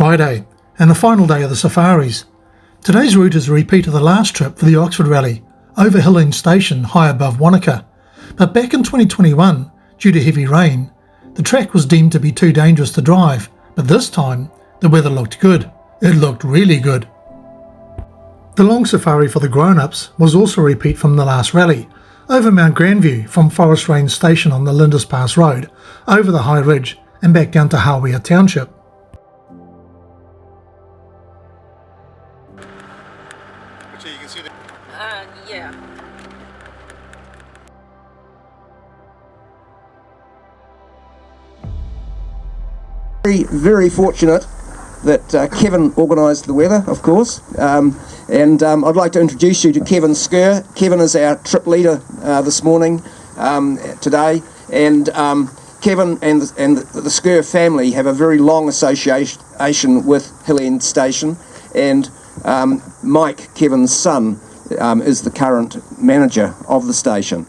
Friday, and the final day of the safaris. Today's route is a repeat of the last trip for the Oxford Rally, over Hillend Station high above Wanaka. But back in 2021, due to heavy rain, the track was deemed to be too dangerous to drive, but this time the weather looked good. It looked really good. The long safari for the grown-ups was also a repeat from the last rally, over Mount Grandview from Forest Range Station on the Lindis Pass Road, over the High Ridge and back down to Hawea Township. You can see the yeah. Very fortunate that Kevin organised the weather, of course, and I'd like to introduce you to Kevin Skur. Kevin is our trip leader this morning, today, and Kevin and the Skur family have a very long association with Hillend Station, and Mike, Kevin's son, is the current manager of the station.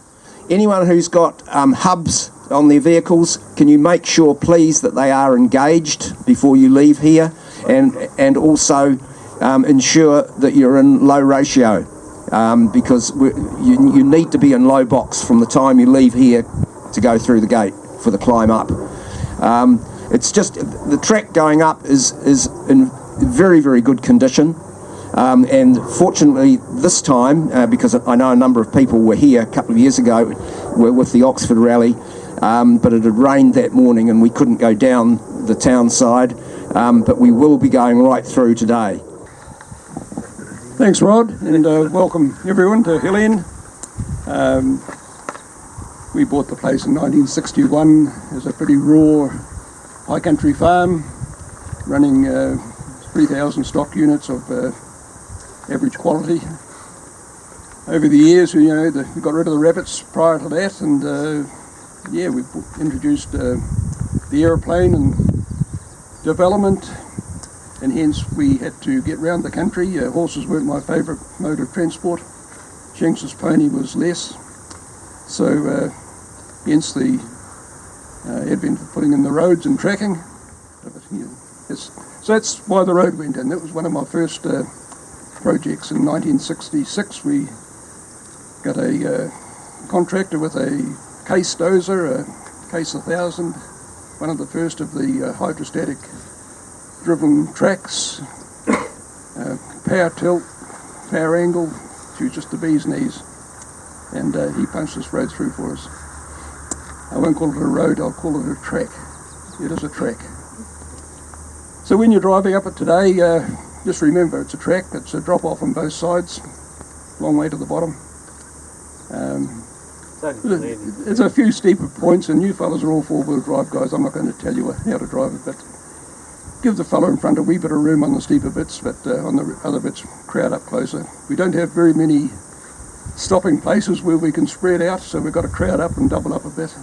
Anyone who's got hubs on their vehicles, can you make sure please that they are engaged before you leave here, and also ensure that you're in low ratio, because you need to be in low box from the time you leave here to go through the gate for the climb up. It's just the track going up is in very, very good condition. And fortunately this time, because I know a number of people were here a couple of years ago, were with the Oxford Rally, but it had rained that morning and we couldn't go down the town side, but we will be going right through today. Thanks, Rod, and welcome everyone to Hillend. We bought the place in 1961 as a pretty raw high country farm, running 3,000 stock units of average quality. Over the years, we got rid of the rabbits prior to that, and we introduced the aeroplane and development, and hence we had to get round the country. Horses weren't my favourite mode of transport. Shanks's pony was less, so hence the advent of putting in the roads and tracking. So that's why the road went in. That was one of my first projects in 1966. We got a contractor with a case dozer, a case 1000, one of the first of the hydrostatic driven tracks, power tilt, power angle, to just the bee's knees, and he punched this road through for us. I won't call it a road, I'll call it a track. It is a track. So when you're driving up it today, just remember it's a track, it's a drop off on both sides, long way to the bottom. There's a few steeper points, and you fellas are all four-wheel drive guys. I'm not going to tell you how to drive it, but give the fellow in front a wee bit of room on the steeper bits, but on the other bits, crowd up closer. We don't have very many stopping places where we can spread out, so we've got to crowd up and double up a bit.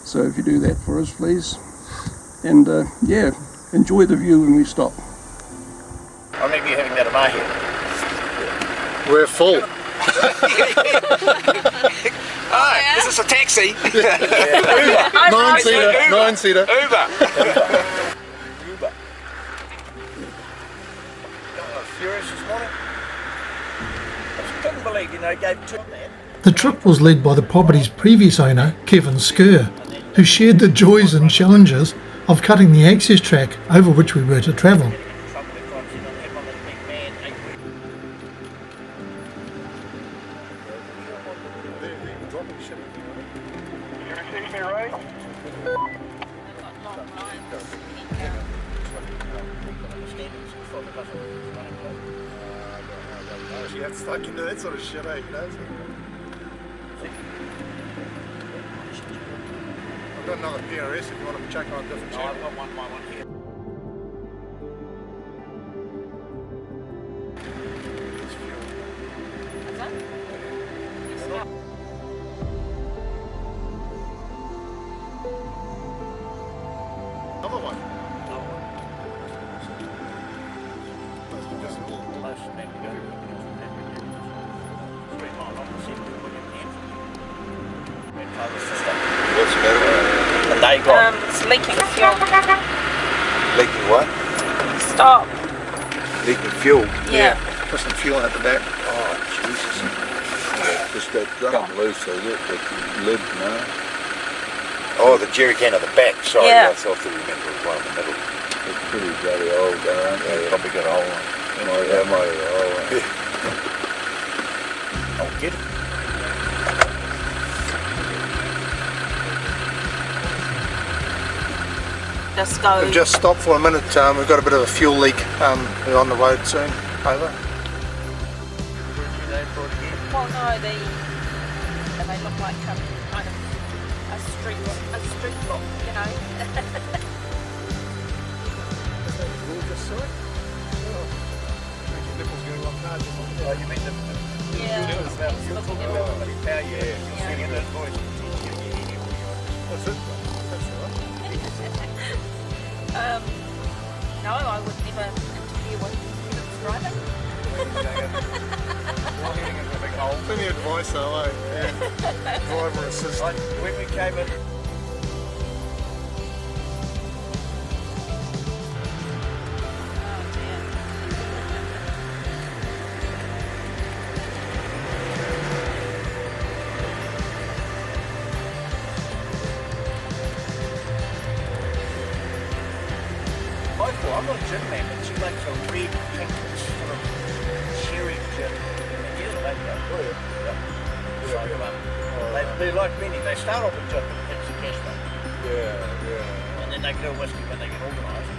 So if you do that for us, please. And enjoy the view when we stop. I remember you having that at my head. We're full. Hi, is this a taxi? Nine-seater. Uber. Furious this morning. I just couldn't believe, gave two. The trip was led by the property's previous owner, Kevin Skur, who shared the joys and challenges of cutting the access track over which we were to travel. That's stuck into that sort of shit, eh? I've got another PRS if you want to check on a different channel. I've got one here. Another one. What's the matter? They got It's leaking fuel. Leaking what? stop. Liquid fuel. Yeah. Put some fuel at the back. Oh, Jesus. Just got drum loose, so that lid, no? Oh, the jerry can at the back. Sorry, Yeah. I thought we meant there was one in the middle. It's pretty bloody old, don't Yeah, it? probably got a hole in it. That might have a hole in it. I'll get it. Just go. We've just stopped for a minute. We've got a bit of a fuel leak. We're on the road soon. Over. Well, no, they look like kind of a street look, you know. Oh, you mean the Yeah. It's looking a bit- No, I would never interfere with Kevin's driving. Plenty of advice though, eh? Yeah. Driver assist. when we came in. Oh dear. I'm not a gin man, but she makes a red, pink sort of cherry gin. And you don't make that, do you? So, they like many. They start off with gin, it's a cash one. Yeah. And then they do whiskey when they get organised.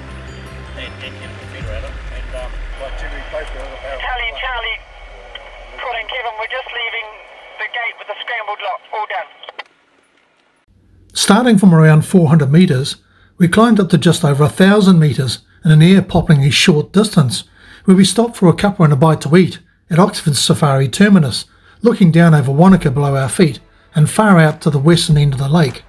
And get a confederator. And like Jerry Poker, Charlie, calling Kevin, we're just leaving the gate with the scrambled lock, all done. Starting from around 400 metres, we climbed up to just over 1,000 metres in an air-poppingly short distance, where we stopped for a cuppa and a bite to eat at Oxford's Safari Terminus, looking down over Wanaka below our feet and far out to the western end of the lake.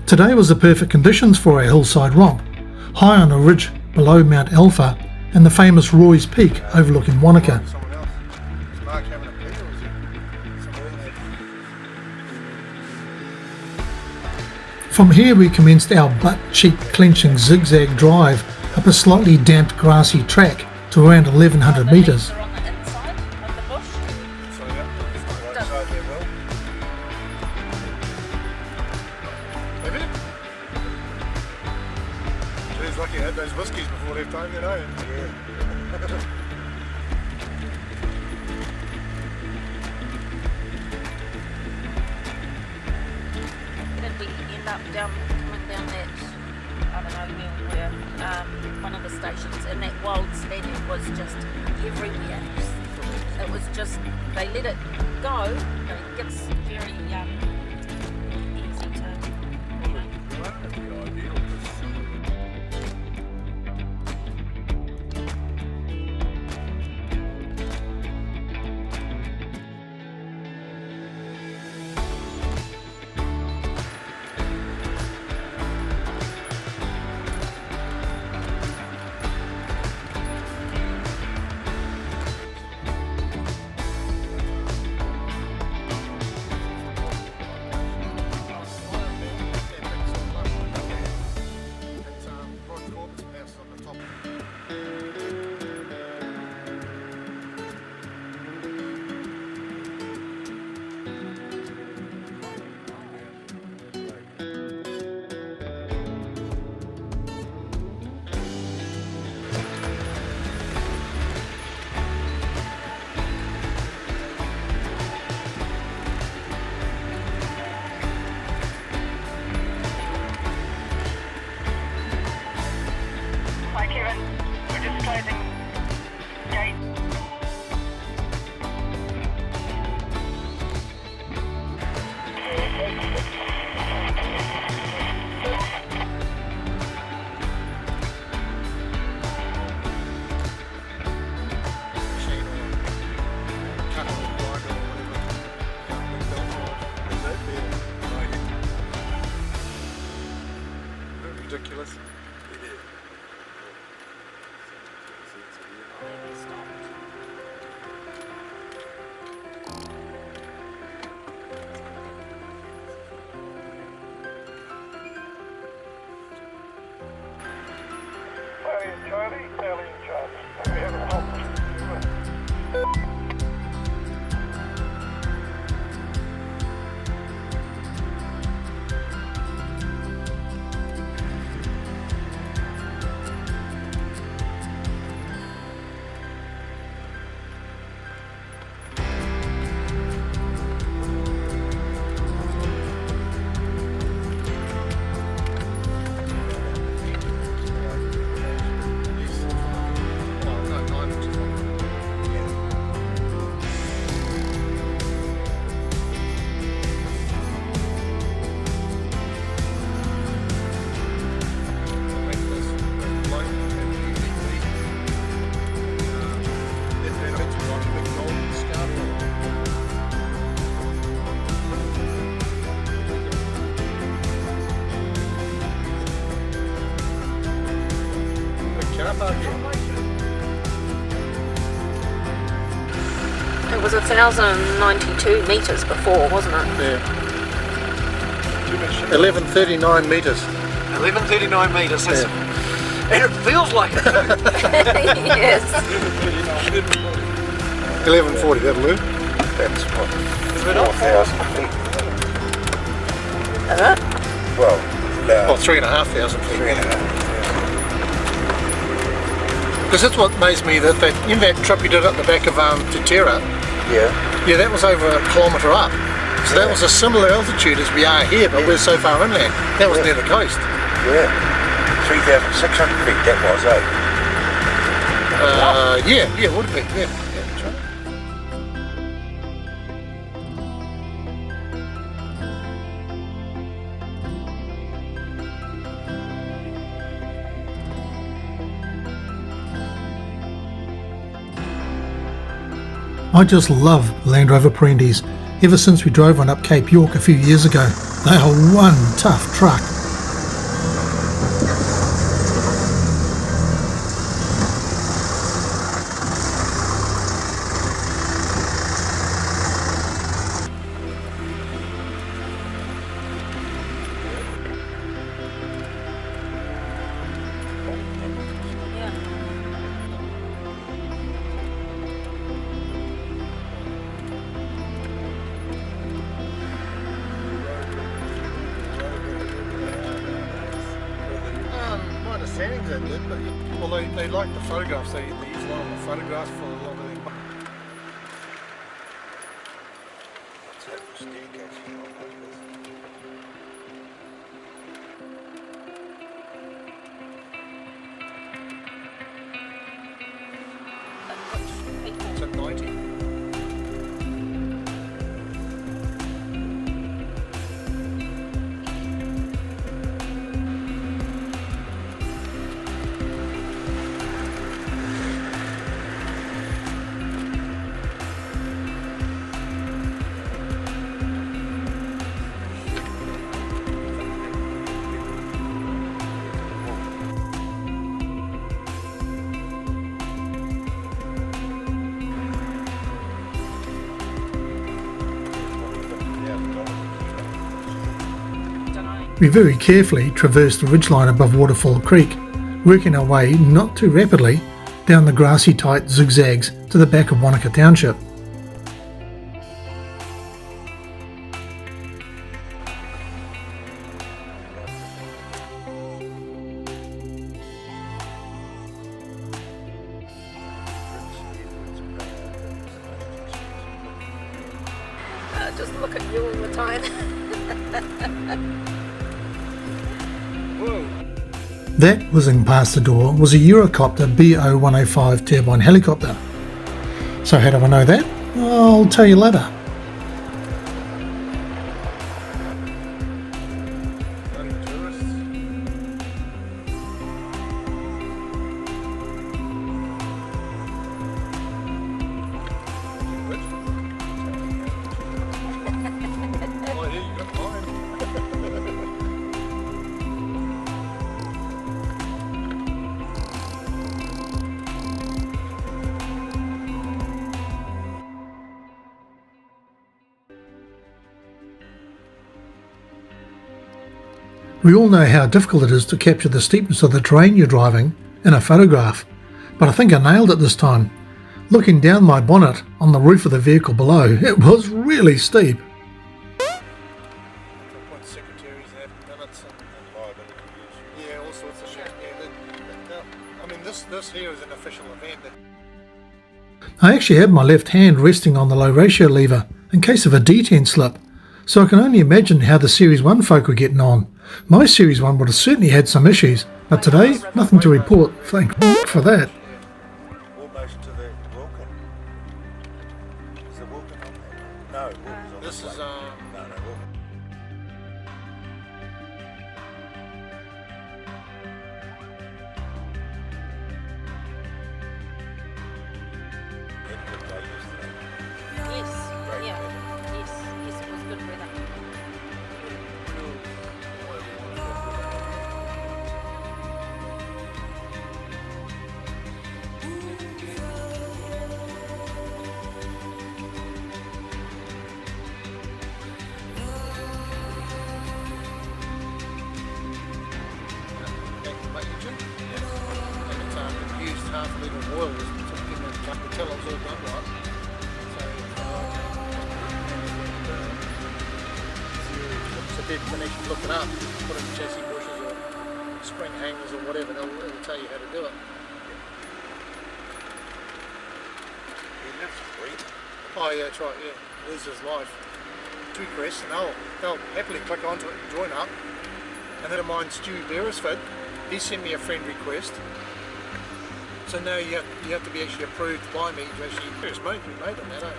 Today was the perfect conditions for a hillside romp, high on a ridge below Mount Alpha and the famous Roy's Peak overlooking Wanaka. Someone else. Is Mark having a pee or is he somewhere else? From here we commenced our butt-cheek clenching zig-zag drive up a slightly damped grassy track to around 1,100 metres. Are on the inside of the bush. So yeah, it's not right side there, Will. Have you? Geez, lucky I had those whiskies before I left home, you know. Yeah. Did we end up coming down that, I don't know where, one of the stations, and that wild spaniel was just everywhere. It was just, they let it go, but it gets very easy to, you know. was 1,092 metres before, wasn't it? Yeah. 1139 metres. 1139 metres. Yeah. And it feels like it. Yes. 1140, that'll do. That's what, Is it up? 4,000 feet. Well, Oh, 3,500 feet. 3.5. Because that's what amazed me, that in that trip you did up the back of Tutera, Yeah. yeah, that was over a kilometre up. So that was a similar altitude as we are here, but we're so far inland. That was near the coast. Yeah. 3,600 feet, that was, Yeah, it would be. Yeah, that's right. I just love Land Rover Perendies. Ever since we drove one up Cape York a few years ago, they are one tough truck. My understanding is they did, but well, they like the photographs. They use a lot of the photographs for a lot of their. It's at 90. We very carefully traversed the ridgeline above Waterfall Creek, working our way not too rapidly down the grassy tight zigzags to the back of Wanaka Township. Just look at you all the time. That whizzing past the door was a Eurocopter BO-105 turbine helicopter. So how do I know that? I'll tell you later. We all know how difficult it is to capture the steepness of the terrain you're driving in a photograph, but I think I nailed it this time. Looking down my bonnet on the roof of the vehicle below, it was really steep. Yeah, all sorts of shit. Yeah, I mean, this here is an official event. I actually had my left hand resting on the low ratio lever in case of a detent slip, so I can only imagine how the Series 1 folk were getting on. My Series 1 would have certainly had some issues, but today, nothing to report, thank for that. Almost to the Wilkin. Is the Wilkin on there? No, Wilkin's on This the is, plate. No, Wilkin. Had a good day yesterday. Yes, yeah. Yes, it was good weather. of oil was in the truck to tell it was all done right. So if you can actually look it up, put in chassis bushes or spring hangers or whatever, it'll tell you how to do it. He lives free. Oh yeah, that's right, yeah. This is life. Two crests, and they'll happily click onto it and join up. And then of mine, Stu Beresford, he sent me a friend request. So now you have to be actually approved by me to actually first mate on that, eh?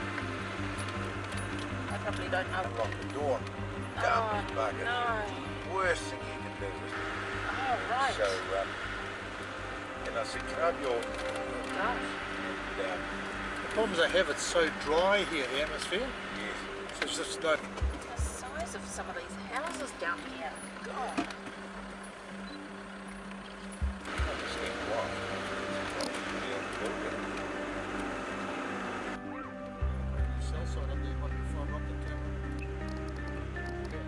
I probably don't know. Lock the door. Garbage bucket. No. Worst thing you can do is. Oh, right. So, and I said, can I have your Gosh. down? The problems I have, it's so dry here, the atmosphere. Yes. So it's just no. The size of some of these houses down here. God. I just think, wow. Cell site up there might be fibre optic cable. Yeah.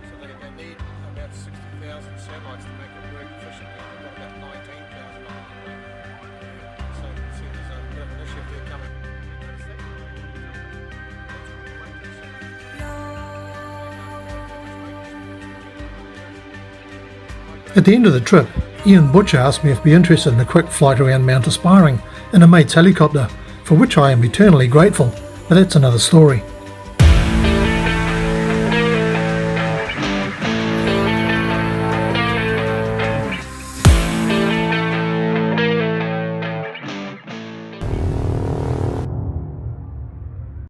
So they need about 60,000 satellites to make it work efficiently. They've got about 19,000 on it. So you can see there's a bit of an issue there coming. At the end of the trip, Ian Butcher asked me if I'd be interested in a quick flight around Mount Aspiring in a mate's helicopter, for which I am eternally grateful, but that's another story.